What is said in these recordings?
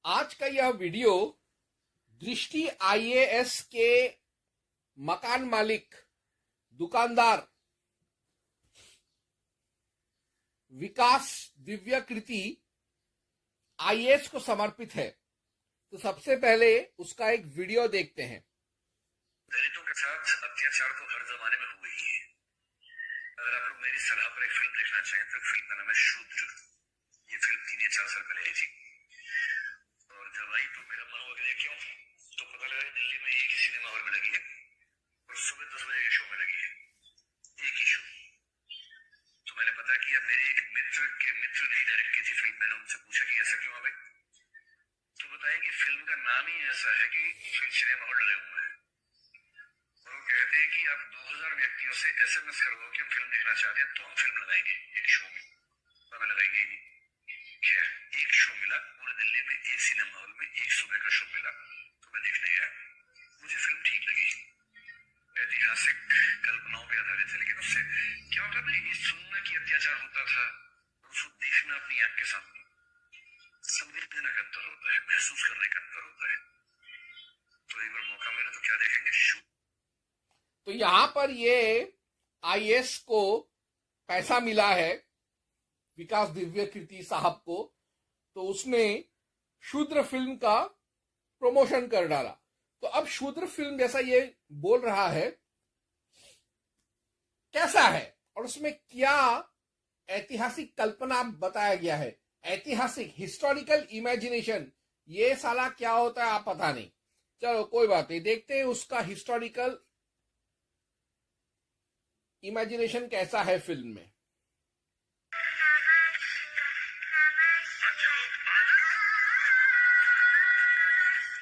आज का यह वीडियो दृष्टि आईएएस के मकान मालिक दुकानदार विकास दिव्यकृति आईएएस को समर्पित है। तो सबसे पहले उसका एक वीडियो देखते हैं। दलितों के साथ अत्याचार तो हर जमाने में हुआ ही है। अगर आप लोग मेरी सलाह पर एक फिल्म देखना चाहें तो फिल्म का नाम है शूद्र। ये फिल्म 3 या 4 साल पहले आई थी और जब आई तो मेरा मन हो गया क्यों, तो पता लगा कि दिल्ली में एक ही सिनेमा हॉल में लगी है और सुबह 10 बजे के शो में लगी है, एक ही शो। तो मैंने पता किया, मेरे एक मित्र के मित्र ने डायरेक्ट की थी फिल्म। मैंने उनसे पूछा कि ऐसा क्यों है भाई, तो बताया कि फिल्म का नाम ही ऐसा है कि सिनेमा हॉल डरे हुए हैं और वो कहते हैं कि आप 2000 व्यक्तियों से SMS करवाओ कि हम फिल्म देखना चाहते हैं तो हम फिल्म लगाएंगे एक शो में, तो हमें लगाएंगे ही नहीं। खैर एक शो मिला पूरे दिल्ली में, एक सिनेमा हॉल में, एक सुबह का शो मिला, तो मैं देखने गया। मुझे फिल्म ठीक लगी, ऐतिहासिक कल्पनाओं पर आधारित है, लेकिन उससे क्या होता है, ये सुनना कि अत्याचार होता था और उसको देखना अपनी आंख के सामने, संवेदना का अंतर होता है, महसूस करने का अंतर होता है। तो एक बार मौका मिले तो क्या देखेंगे, शो। तो यहां पर ये आईएएस को पैसा मिला है विकास दिव्यकृति साहब को, तो उसने शूद्र फिल्म का प्रमोशन कर डाला। तो अब शूद्र फिल्म जैसा ये बोल रहा है कैसा है और उसमें क्या ऐतिहासिक कल्पना बताया गया है, ऐतिहासिक हिस्टोरिकल इमेजिनेशन, ये साला क्या होता है आप पता नहीं। चलो कोई बात नहीं, देखते हैं उसका हिस्टोरिकल इमेजिनेशन कैसा है फिल्म में।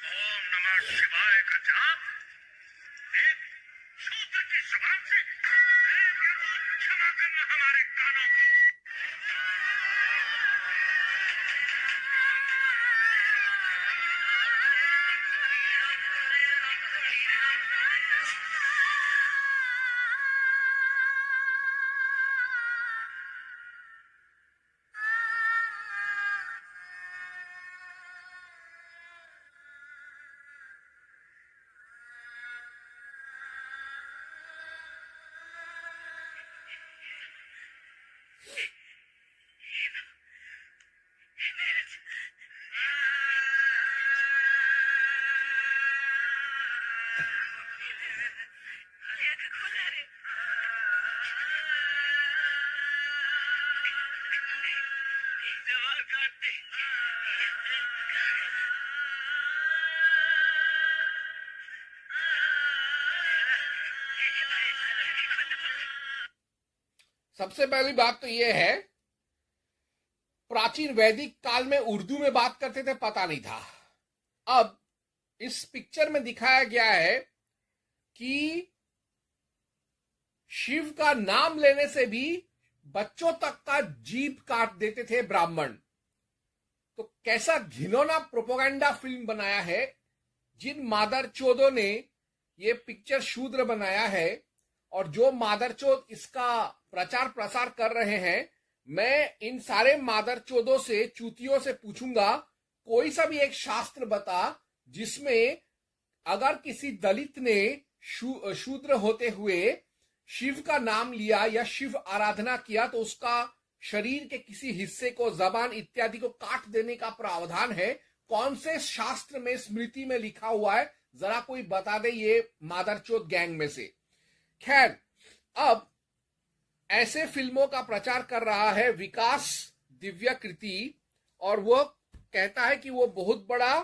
ओम नमः शिवाय का जाप एक शूद्र की जुबान से, हे प्रभु क्षमा करना हमारे कानों को। सबसे पहली बात तो यह है, प्राचीन वैदिक काल में उर्दू में बात करते थे, पता नहीं था। अब इस पिक्चर में दिखाया गया है कि शिव का नाम लेने से भी बच्चों तक का जीभ काट देते थे ब्राह्मण। तो कैसा घिनौना प्रोपेगेंडा फिल्म बनाया है। जिन मादरचोदों ने ये पिक्चर शूद्र बनाया है और जो मादरचोद इसका प्रचार प्रसार कर रहे हैं, मैं इन सारे मादरचोदों से, चूतियों से पूछूंगा, कोई सा भी एक शास्त्र बता जिसमें अगर किसी दलित ने शूद्र होते हुए शिव का नाम लिया या शिव आराधना किया तो उसका शरीर के किसी हिस्से को, जबान इत्यादि को काट देने का प्रावधान है। कौन से शास्त्र में, स्मृति में लिखा हुआ है, जरा कोई बता दे ये मादरचोद गैंग में से। खैर, अब ऐसे फिल्मों का प्रचार कर रहा है विकास दिव्यकृति और वो कहता है कि वो बहुत बड़ा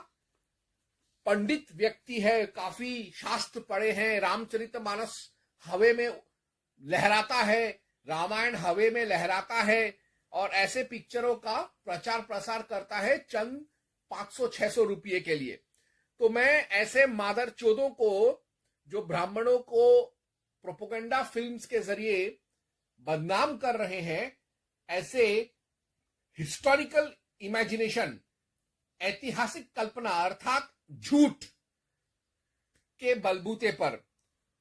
पंडित व्यक्ति है, काफी शास्त्र पढ़े हैं, रामचरितमानस हवे में लहराता है, रामायण हवे में लहराता है और ऐसे पिक्चरों का प्रचार प्रसार करता है चंद 500-600 रुपये के लिए। तो मैं ऐसे मादरचोदों को, जो ब्राह्मणों को प्रोपेगेंडा फिल्म्स के जरिए बदनाम कर रहे हैं, ऐसे हिस्टोरिकल इमेजिनेशन, ऐतिहासिक कल्पना अर्थात झूठ के बलबूते पर,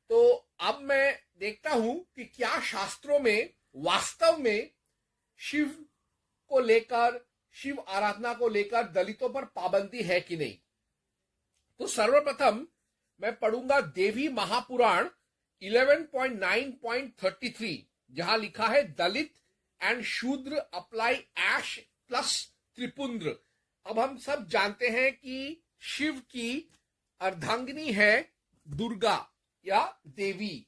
तो अब मैं देखता हूं कि क्या शास्त्रों में वास्तव में शिव को लेकर, शिव आराधना को लेकर दलितों पर पाबंदी है कि नहीं। तो सर्वप्रथम मैं पढ़ूंगा देवी महापुराण 11.9.33, जहां लिखा है दलित एंड शूद्र अप्लाई ऐश प्लस त्रिपुंद्र। अब हम सब जानते हैं कि शिव की अर्धांगिनी है दुर्गा या देवी,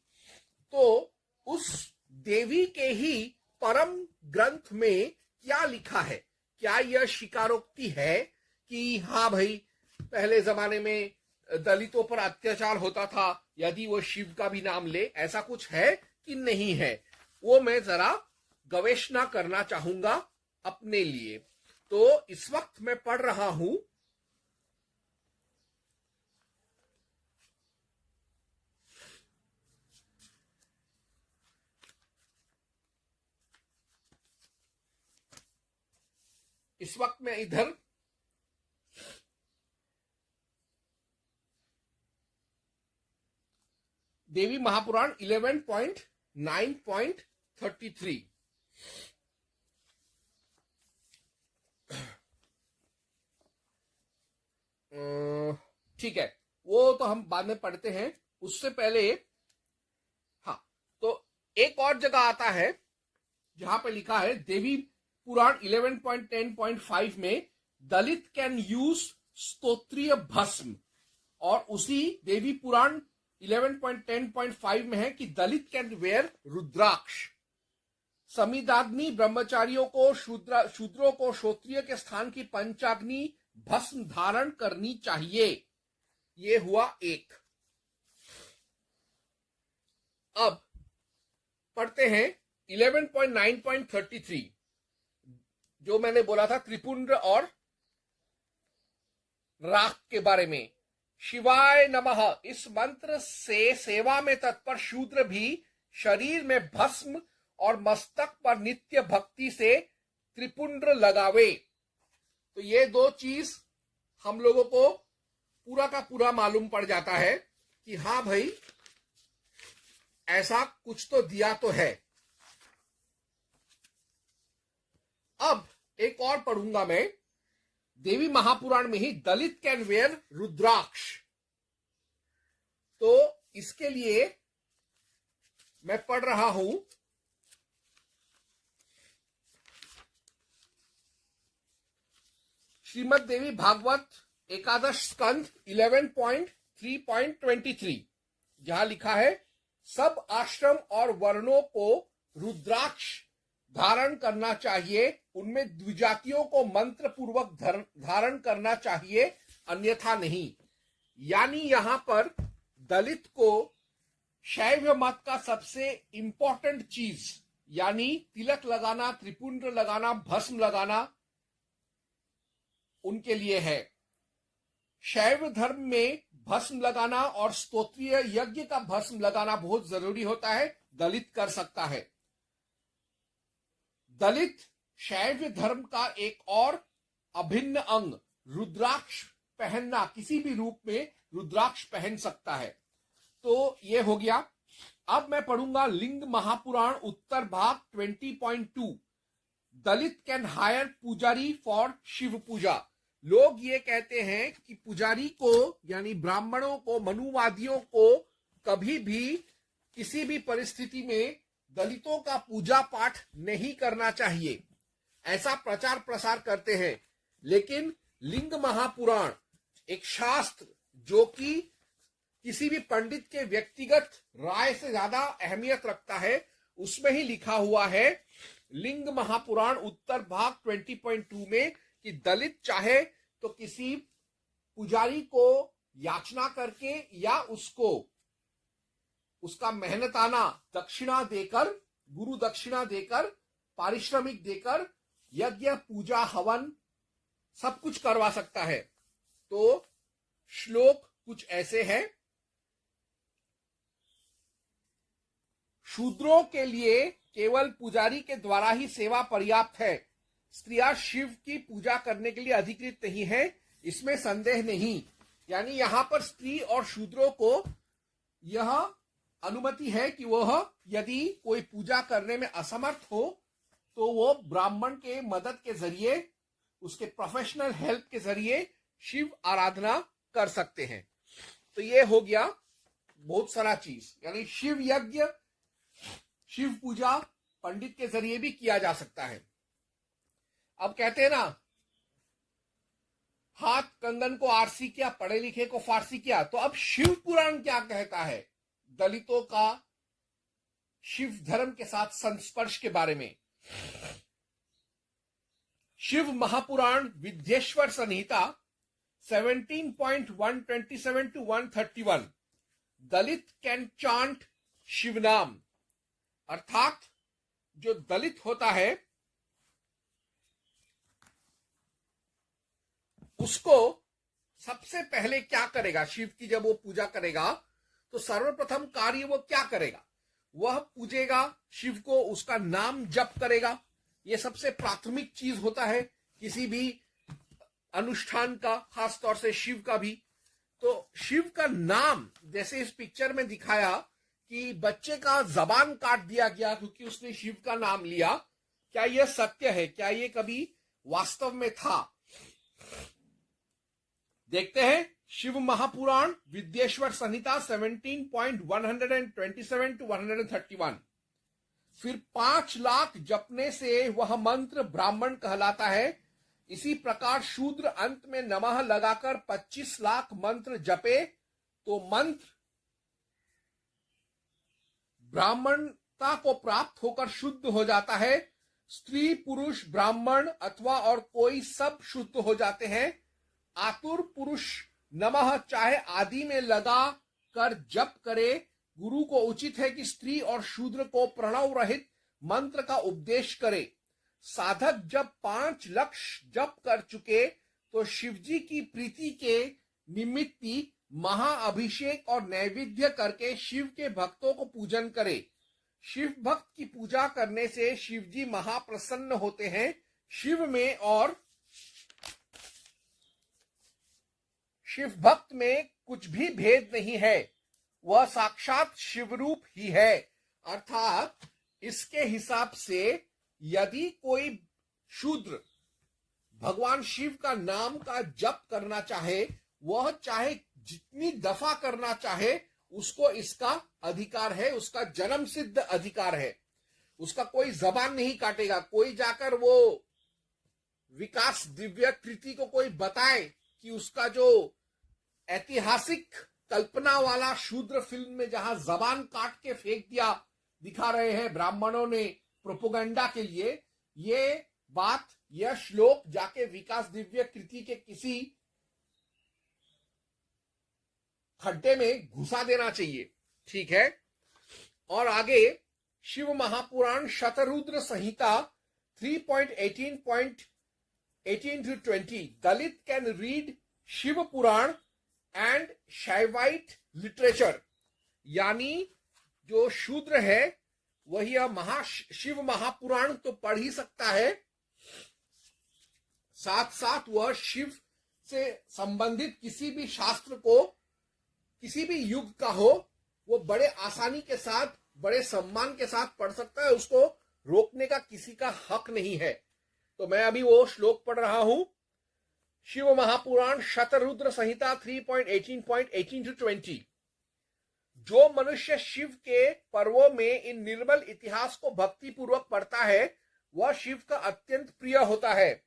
तो उस देवी के ही परम ग्रंथ में क्या लिखा है? क्या यह स्वीकारोक्ति है कि हाँ भाई पहले जमाने में दलितों पर अत्याचार होता था, यदि वो शिव का भी नाम ले, ऐसा कुछ है कि नहीं है? वो मैं जरा गवेषणा करना चाहूंगा अपने लिए। तो इस वक्त मैं पढ़ रहा हूं इस वक्त मैं इधर देवी महापुराण 11.9.33। ठीक है, वो तो हम बाद में पढ़ते हैं। उससे पहले हाँ, तो एक और जगह आता है जहां पे लिखा है देवी पुराण 11.10.5 में दलित कैन यूज स्तोत्रीय भस्म, और उसी देवी पुराण 11.10.5 में है कि दलित कैन वेयर रुद्राक्ष। समिदाग्नि ब्रह्मचारियों को शूद्रों को क्षत्रिय के स्थान की पंचाग्नि भस्म धारण करनी चाहिए। ये हुआ एक। अब पढ़ते हैं 11.9.33, जो मैंने बोला था त्रिपुंड्र और राख के बारे में। शिवाय नमः इस मंत्र से सेवा में तत्पर शूद्र भी शरीर में भस्म और मस्तक पर नित्य भक्ति से त्रिपुंड्र लगावे। तो ये दो चीज हम लोगों को पूरा का पूरा मालूम पड़ जाता है कि हाँ भाई ऐसा कुछ तो दिया तो है। अब एक और पढ़ूंगा मैं देवी महापुराण में ही दलित कैन वेयर रुद्राक्ष। तो इसके लिए मैं पढ़ रहा हूं श्रीमद देवी भागवत एकादश स्कंध 11.3.23, जहां लिखा है सब आश्रम और वर्णों को रुद्राक्ष धारण करना चाहिए, उनमें द्विजातियों को मंत्र पूर्वक धारण करना चाहिए, अन्यथा नहीं। यानी यहां पर दलित को शैव मत का सबसे इंपॉर्टेंट चीज यानी तिलक लगाना, त्रिपुंड्र लगाना, भस्म लगाना उनके लिए है। शैव धर्म में भस्म लगाना और स्तोत्रीय यज्ञ का भस्म लगाना बहुत जरूरी होता है, दलित कर सकता है। दलित शैव धर्म का एक और अभिन्न अंग रुद्राक्ष पहनना, किसी भी रूप में रुद्राक्ष पहन सकता है। तो ये हो गया। अब मैं पढ़ूंगा लिंग महापुराण उत्तर भाग 20.2, दलित कैन हायर पुजारी फॉर शिव पूजा। लोग ये कहते हैं कि पुजारी को यानी ब्राह्मणों को, मनुवादियों को कभी भी किसी भी परिस्थिति में दलितों का पूजा पाठ नहीं करना चाहिए, ऐसा प्रचार प्रसार करते हैं। लेकिन लिंग महापुराण एक शास्त्र जो कि किसी भी पंडित के व्यक्तिगत राय से ज्यादा अहमियत रखता है, उसमें ही लिखा हुआ है लिंग महापुराण उत्तर भाग 20.2 में कि दलित चाहे तो किसी पुजारी को याचना करके या उसको उसका मेहनताना दक्षिणा देकर, गुरु दक्षिणा देकर, पारिश्रमिक देकर यज्ञ पूजा हवन सब कुछ करवा सकता है। तो श्लोक कुछ ऐसे हैं। शूद्रों के लिए केवल पुजारी के द्वारा ही सेवा पर्याप्त है। स्त्रियां शिव की पूजा करने के लिए अधिकृत नहीं है, इसमें संदेह नहीं। यानी यहां पर स्त्री और शूद्रों को यह अनुमति है कि वह यदि कोई पूजा करने में असमर्थ हो तो वो ब्राह्मण के मदद के जरिए उसके प्रोफेशनल हेल्प के जरिए शिव आराधना कर सकते हैं। तो ये हो गया बहुत सारा चीज, यानी शिव यज्ञ, शिव पूजा पंडित के जरिए भी किया जा सकता है। अब कहते हैं ना, हाथ कंगन को आरसी किया, पढ़े लिखे को फारसी किया। तो अब शिव पुराण क्या कहता है दलितों का शिव धर्म के साथ संस्पर्श के बारे में? Shiv Mahapuran Vidyeshwar Samhita 17.127 to 131, Dalit can chant Shiv naam, अर्थात जो दलित होता है उसको सबसे पहले क्या करेगा, शिव की जब वो पूजा करेगा तो सर्वप्रथम कार्य वो क्या करेगा? वह पूजेगा शिव को, उसका नाम जप करेगा। ये सबसे प्राथमिक चीज होता है किसी भी अनुष्ठान का, खासतौर से शिव का भी। तो शिव का नाम, जैसे इस पिक्चर में दिखाया कि बच्चे का जबान काट दिया गया क्योंकि उसने शिव का नाम लिया, क्या यह सत्य है? क्या ये कभी वास्तव में था? देखते हैं शिव महापुराण विद्येश्वर संहिता 17.127 to 131। फिर 5 लाख जपने से वह मंत्र ब्राह्मण कहलाता है। इसी प्रकार शूद्र अंत में नमः लगाकर 25 लाख मंत्र जपे तो मंत्र ब्राह्मणता को प्राप्त होकर शुद्ध हो जाता है। स्त्री पुरुष ब्राह्मण अथवा और कोई सब शुद्ध हो जाते हैं। आतुर पुरुष नमः चाहे आदि में लगा कर जप करे। गुरु को उचित है कि स्त्री और शूद्र को प्रणव रहित मंत्र का उपदेश करे। साधक जब 5 लक्ष जप कर चुके तो शिवजी की प्रीति के निमित्ती महाअभिषेक और नैवेद्य करके शिव के भक्तों को पूजन करे। शिव भक्त की पूजा करने से शिवजी महाप्रसन्न होते हैं। शिव में और शिव भक्त में कुछ भी भेद नहीं है, वह साक्षात शिवरूप ही है। अर्थात इसके हिसाब से यदि कोई शूद्र भगवान शिव का नाम का जप करना चाहे, वह चाहे जितनी दफा करना चाहे, उसको इसका अधिकार है, उसका जन्म सिद्ध अधिकार है। उसका कोई जबान नहीं काटेगा। कोई जाकर वो विकास दिव्य कृति को कोई बताए कि उसका जो ऐतिहासिक कल्पना वाला शूद्र फिल्म में जहां जबान काट के फेंक दिया दिखा रहे हैं ब्राह्मणों ने प्रोपोगंडा के लिए, ये बात, यह श्लोक जाके विकास दिव्य कृति के किसी खड्डे में घुसा देना चाहिए। ठीक है। और आगे Shiva Mahapurana Shatarudra Samhita 3.18 to 20, Dalit can read Shiva Purana and Shaivite literature, यानी जो शूद्र है वही शिव महापुराण तो पढ़ ही सकता है, साथ साथ वह शिव से संबंधित किसी भी शास्त्र को, किसी भी युग का हो, वो बड़े आसानी के साथ, बड़े सम्मान के साथ पढ़ सकता है। उसको रोकने का किसी का हक नहीं है। तो मैं अभी वो श्लोक पढ़ रहा हूं, शिव महापुराण शतरुद्र संहिता 3.18 to 20। जो मनुष्य शिव के पर्वों में इन निर्मल इतिहास को भक्ति पूर्वक पढ़ता है, वह शिव का अत्यंत प्रिय होता है।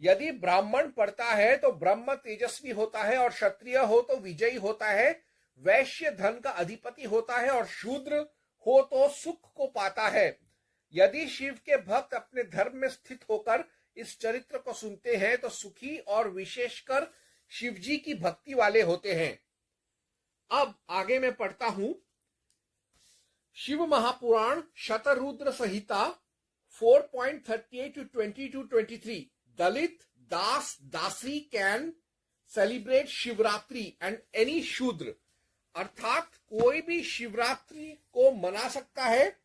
यदि ब्राह्मण पढ़ता है तो ब्रह्म तेजस्वी होता है, और क्षत्रिय हो तो विजयी होता है, वैश्य धन का अधिपति होता है, और शूद्र हो तो सुख को पाता है। यदि शिव के भक्त अपने धर्म में स्थित होकर इस चरित्र को सुनते हैं तो सुखी और विशेषकर शिवजी की भक्ति वाले होते हैं। अब आगे मैं पढ़ता हूं शिव महापुराण शतरुद्र संहिता 4.38 to 20 to 23, दलित दास दासी can celebrate Shivratri and any शूद्र, अर्थात कोई भी शिवरात्रि को मना सकता है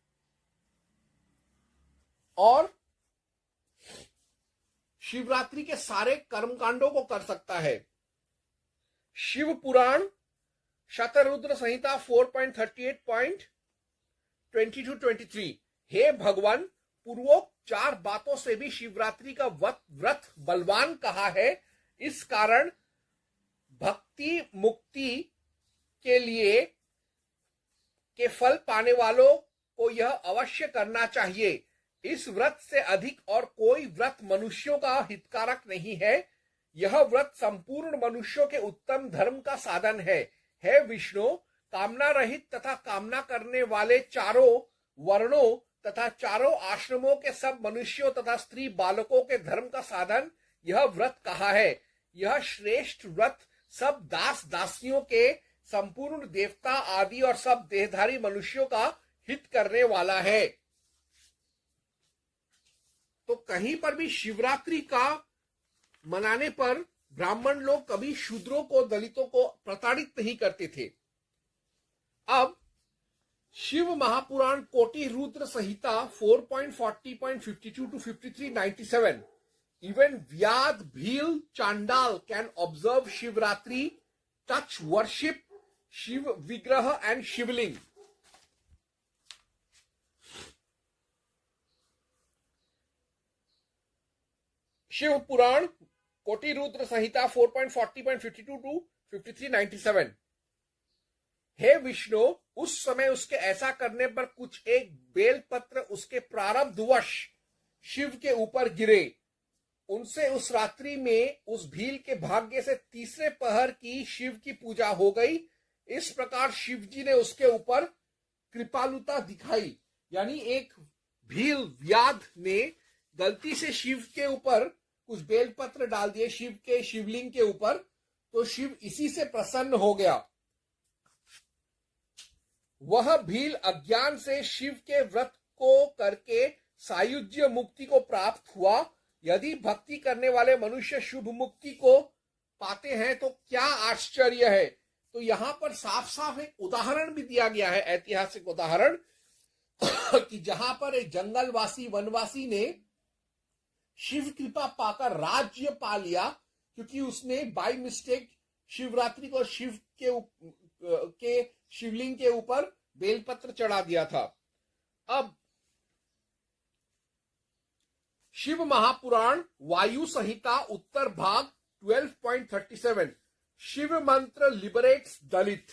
और शिवरात्रि के सारे कर्मकांडों को कर सकता है। शिव पुराण शतरुद्र संहिता 4.38.20 to 23, हे भगवान, पूर्वोक्त 4 बातों से भी शिवरात्रि का व्रत बलवान कहा है। इस कारण भक्ति मुक्ति के लिए के फल पाने वालों को यह अवश्य करना चाहिए। इस व्रत से अधिक और कोई व्रत मनुष्यों का हितकारक नहीं है। यह व्रत संपूर्ण मनुष्यों के उत्तम धर्म का साधन है। हे विष्णु, कामना रहित तथा कामना करने वाले चारों वर्णों तथा चारों आश्रमों के सब मनुष्यों तथा स्त्री बालकों के धर्म का साधन यह व्रत कहा है। यह श्रेष्ठ व्रत सब दास दासियों के, संपूर्ण देवता आदि और सब देहधारी मनुष्यों का हित करने वाला है। तो कहीं पर भी शिवरात्रि का मनाने पर ब्राह्मण लोग कभी शूद्रों को, दलितों को प्रताड़ित नहीं करते थे। अब शिव महापुराण कोटि रुद्र संहिता 4.40.52 to 5397 even Vyad, Bhil, Chandal can observe Shivratri, touch, worship Shiv Vigraha and Shivling. Shiv पुराण कोटि रुद्र संहिता 4.40.52 to 5397। हे विष्णु, उस समय उसके ऐसा करने पर कुछ एक बेलपत्र उसके प्रारब्धवश शिव के ऊपर गिरे। उनसे उस रात्रि में उस भील के भाग्य से तीसरे पहर की शिव की पूजा हो गई। इस प्रकार शिव जी ने उसके ऊपर कृपालुता दिखाई। यानी एक भील व्याध ने गलती से शिव के ऊपर कुछ बेलपत्र डाल दिए, शिव के शिवलिंग के ऊपर, तो शिव इसी से प्रसन्न हो गया। वह भील अज्ञान से शिव के व्रत को करके सायुज्य मुक्ति को प्राप्त हुआ। यदि भक्ति करने वाले मनुष्य शुभ मुक्ति को पाते हैं तो क्या आश्चर्य है। तो यहां पर साफ साफ एक उदाहरण भी दिया गया है, ऐतिहासिक उदाहरण कि जहां पर एक जंगलवासी वनवासी ने शिव कृपा पाकर राज्य पा लिया, क्योंकि उसने बाय मिस्टेक शिवरात्रि को शिव के शिवलिंग के ऊपर बेलपत्र चढ़ा दिया था। अब शिव महापुराण वायु संहिता उत्तर भाग 12.37 शिव मंत्र लिबरेट्स दलित।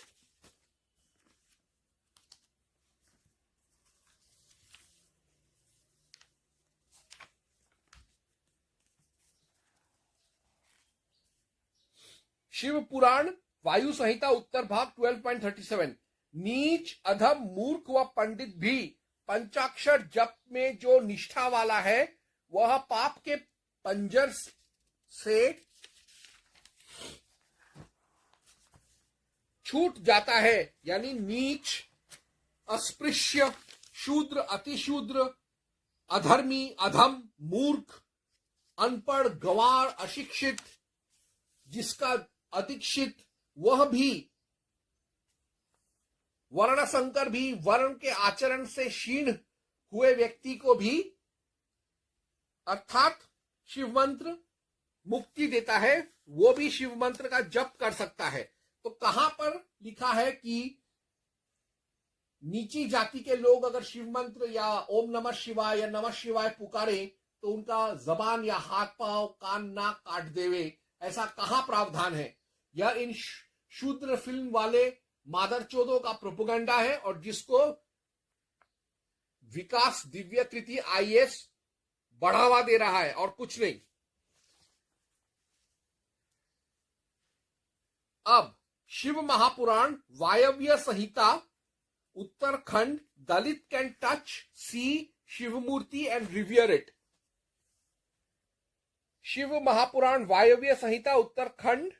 शिव पुराण वायु संहिता उत्तर भाग 12.37 नीच अधम मूर्ख व पंडित भी पंचाक्षर जप में जो निष्ठा वाला है वह पाप के पंजर से छूट जाता है। यानी नीच, अस्पृश्य, शूद्र, अतिशूद्र, अधर्मी, अधम, मूर्ख, अनपढ़, गंवार, अशिक्षित, जिसका अदीक्षित, वह भी वर्ण संकर भी, वर्ण के आचरण से क्षीण हुए व्यक्ति को भी अर्थात शिव मंत्र मुक्ति देता है, वो भी शिव मंत्र का जप कर सकता है। तो कहां पर लिखा है कि नीची जाति के लोग अगर शिव मंत्र या ओम नमः शिवाय या नमः शिवाय पुकारे तो उनका जबान या हाथ पांव कान नाक काट देवे, ऐसा कहां प्रावधान है? यह इन शूद्र फिल्म वाले मादरचोदों का प्रोपेगेंडा है और जिसको विकास दिव्य कृति IAS बढ़ावा दे रहा है और कुछ नहीं। अब Shiva Mahapurana Vayaviya Samhita Uttarakhand Dalit can touch see Shiva murti and revere it. Shiva Mahapurana Vayaviya Samhita Uttarakhand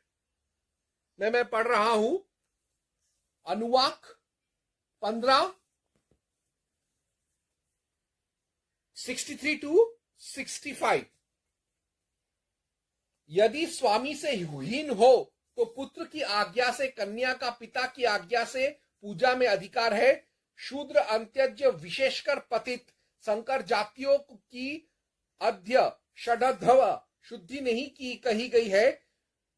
में मैं पढ़ रहा हूं, अनुवाक 15 63 to 65। यदि स्वामी से हीन हो तो पुत्र की आज्ञा से, कन्या का पिता की आज्ञा से पूजा में अधिकार है। शूद्र अंत्यज्य विशेषकर पतित संकर जातियों की अध्य षडधव शुद्धि नहीं की कही गई है,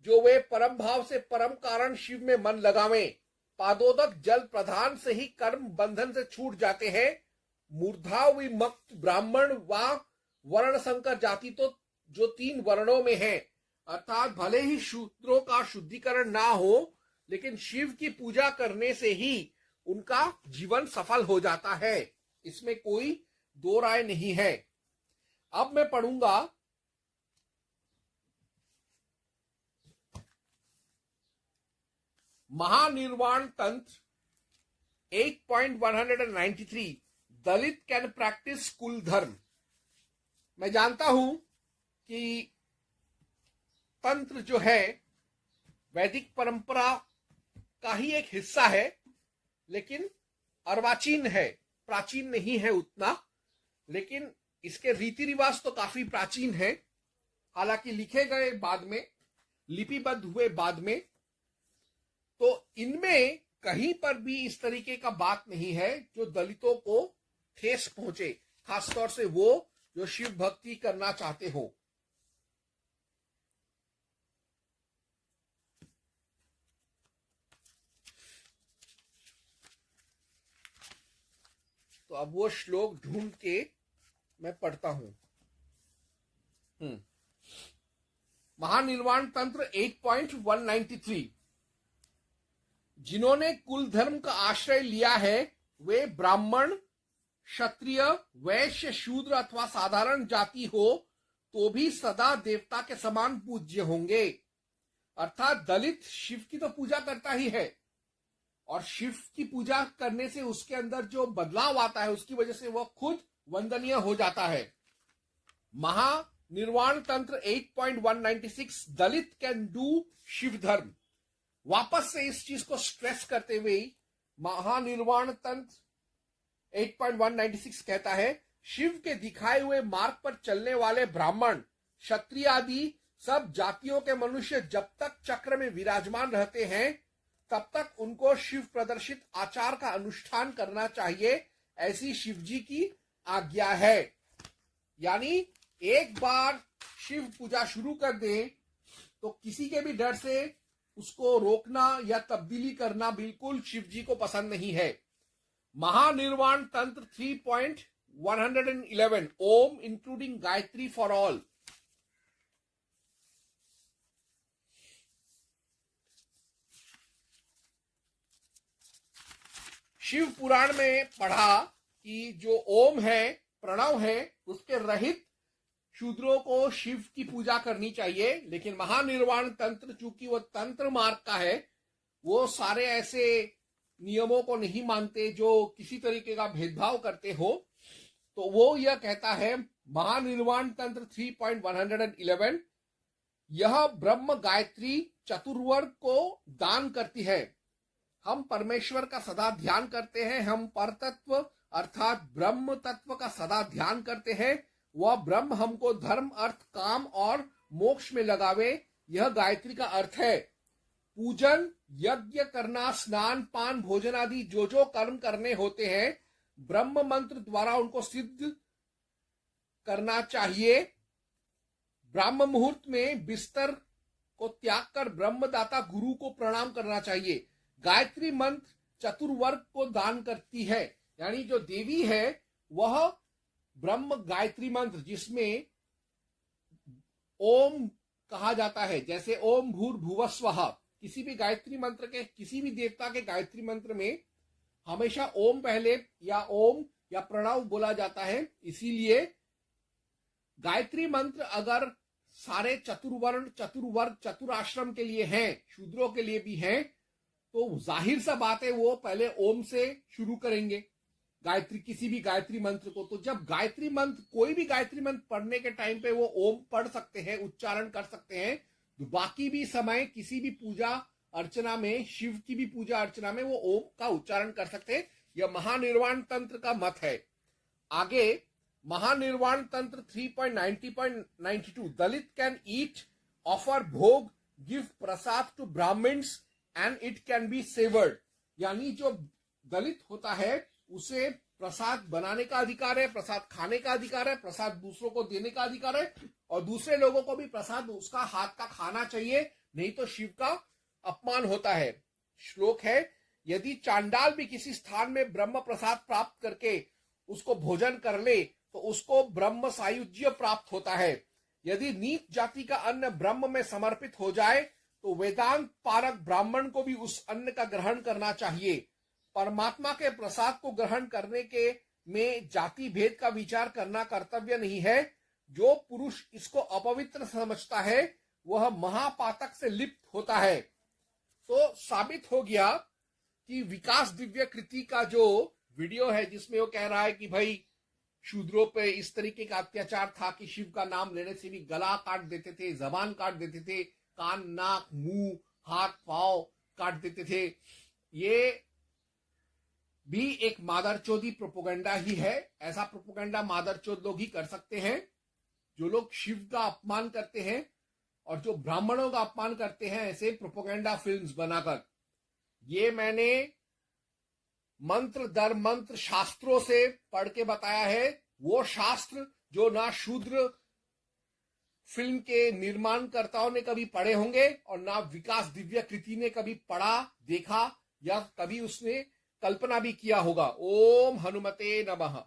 जो वे परम भाव से परम कारण शिव में मन लगावें। पादोदक जल प्रधान से ही कर्म बंधन से छूट जाते हैं। मूर्धा विमुक्त ब्राह्मण व वर्ण संकर जाति तो जो 3 वर्णों में है, अर्थात भले ही शूद्रों का शुद्धिकरण ना हो, लेकिन शिव की पूजा करने से ही उनका जीवन सफल हो जाता है। इसमें कोई दो राय नहीं है। अब मैं पढ़ूंगा महानिर्वाण तंत्र 8.193 दलित कैन प्रैक्टिस कुल धर्म। मैं जानता हूं कि तंत्र जो है वैदिक परंपरा का ही एक हिस्सा है, लेकिन अर्वाचीन है, प्राचीन नहीं है उतना, लेकिन इसके रीति रिवाज तो काफी प्राचीन है। हालांकि लिखे गए बाद में, लिपिबद्ध हुए बाद में, तो इनमें कहीं पर भी इस तरीके का बात नहीं है जो दलितों को ठेस पहुंचे, खासतौर से वो जो शिव भक्ति करना चाहते हो। तो अब वो श्लोक ढूंढ के मैं पढ़ता हूं। महानिर्वाण तंत्र 8.193 जिन्होंने कुल धर्म का आश्रय लिया है वे ब्राह्मण, क्षत्रिय, वैश्य, शूद्र अथवा साधारण जाति हो तो भी सदा देवता के समान पूज्य होंगे। अर्थात दलित शिव की तो पूजा करता ही है, और शिव की पूजा करने से उसके अंदर जो बदलाव आता है उसकी वजह से वह खुद वंदनीय हो जाता है। महानिर्वाण तंत्र 8.196 दलित कैन डू शिव धर्म। वापस से इस चीज को स्ट्रेस करते हुए महानिर्वाण तंत्र 8.196 कहता है, शिव के दिखाए हुए मार्ग पर चलने वाले ब्राह्मण, क्षत्रिय आदि सब जातियों के मनुष्य जब तक चक्र में विराजमान रहते हैं तब तक उनको शिव प्रदर्शित आचार का अनुष्ठान करना चाहिए, ऐसी शिव जी की आज्ञा है। यानी एक बार शिव पूजा शुरू कर दें तो किसी के भी डर से उसको रोकना या तब्दीली करना बिल्कुल शिव जी को पसंद नहीं है। Mahanirvana Tantra 3.111 Om including Gayatri for all. Shiva Purana में पढ़ा कि जो ओम है, प्रणव है, उसके रहित शूद्रों को शिव की पूजा करनी चाहिए। लेकिन महानिर्वाण तंत्र चूंकि वो तंत्र मार्ग का है, वो सारे ऐसे नियमों को नहीं मानते जो किसी तरीके का भेदभाव करते हो। तो वो यह कहता है, महानिर्वाण तंत्र 3.111 यह ब्रह्म गायत्री चतुर्वर्ग को दान करती है। हम परमेश्वर का सदा ध्यान करते हैं, हम परतत्व अर्थात ब्रह्म तत्व का सदा ध्यान करते हैं। वह ब्रह्म हमको धर्म, अर्थ, काम और मोक्ष में लगावे, यह गायत्री का अर्थ है। पूजन, यज्ञ करना, स्नान, पान, भोजन आदि जो जो कर्म करने होते हैं ब्रह्म मंत्र द्वारा उनको सिद्ध करना चाहिए। ब्रह्म मुहूर्त में बिस्तर को त्याग कर ब्रह्मदाता गुरु को प्रणाम करना चाहिए। गायत्री मंत्र चतुर्वर्ग को दान करती है, यानी जो देवी है वह ब्रह्म गायत्री मंत्र जिसमें ओम कहा जाता है, जैसे ओम भूर्भुवस्वः, किसी भी गायत्री मंत्र के, किसी भी देवता के गायत्री मंत्र में हमेशा ओम पहले या ओम या प्रणव बोला जाता है। इसीलिए गायत्री मंत्र अगर सारे चतुर्वर्ण, चतुर्वर्ग, चतुराश्रम के लिए हैं, शूद्रों के लिए भी हैं, तो जाहिर सा बात है वो पहले ओम से शुरू करेंगे गायत्री, किसी भी गायत्री मंत्र को। तो जब गायत्री मंत्र, कोई भी गायत्री मंत्र पढ़ने के टाइम पे वो ओम पढ़ सकते हैं, उच्चारण कर सकते हैं, तो बाकी भी समय किसी भी पूजा अर्चना में, शिव की भी पूजा अर्चना में वो ओम का उच्चारण कर सकते हैं। यह महानिर्वाण तंत्र का मत है। आगे Mahanirvana Tantra 3.90.92 Dalit can eat, offer bhog, give prasad to Brahmins and it can be savoured. यानी जो दलित होता है उसे प्रसाद बनाने का अधिकार है, प्रसाद खाने का अधिकार है, प्रसाद दूसरों को देने का अधिकार है, और दूसरे लोगों को भी प्रसाद उसका हाथ का खाना चाहिए, नहीं तो शिव का अपमान होता है। श्लोक है, यदि चांडाल भी किसी स्थान में ब्रह्म प्रसाद प्राप्त करके उसको भोजन कर ले तो उसको ब्रह्म सायुज्य प्राप्त होता है। यदि नीच जाति का अन्न ब्रह्म में समर्पित हो जाए तो वेदांत पारक ब्राह्मण को भी उस अन्न का ग्रहण करना चाहिए। परमात्मा के प्रसाद को ग्रहण करने के में जाति भेद का विचार करना कर्तव्य नहीं है। जो पुरुष इसको अपवित्र समझता है वह महापातक से लिप्त होता है। तो साबित हो गया कि विकास दिव्य कृति का जो वीडियो है जिसमें वो कह रहा है कि भाई शूद्रों पे इस तरीके का अत्याचार था कि शिव का नाम लेने से भी गला काट देते थे, जबान काट देते थे, कान, नाक, मुंह, हाथ, पांव काट देते थे, ये भी एक मादरचोदी प्रोपोगंडा ही है। ऐसा प्रोपोगंडा मादरचोद लोग ही कर सकते हैं, जो लोग शिव का अपमान करते हैं और जो ब्राह्मणों का अपमान करते हैं ऐसे प्रोपोगंडा फिल्म्स बनाकर। ये मैंने मंत्र दर मंत्र शास्त्रों से पढ़ के बताया है, वो शास्त्र जो ना शूद्र फिल्म के निर्माणकर्ताओं ने कभी पढ़े होंगे और ना विकास दिव्य कृति ने कभी पढ़ा, देखा या कभी उसने कल्पना भी किया होगा। ओम हनुमते नमः।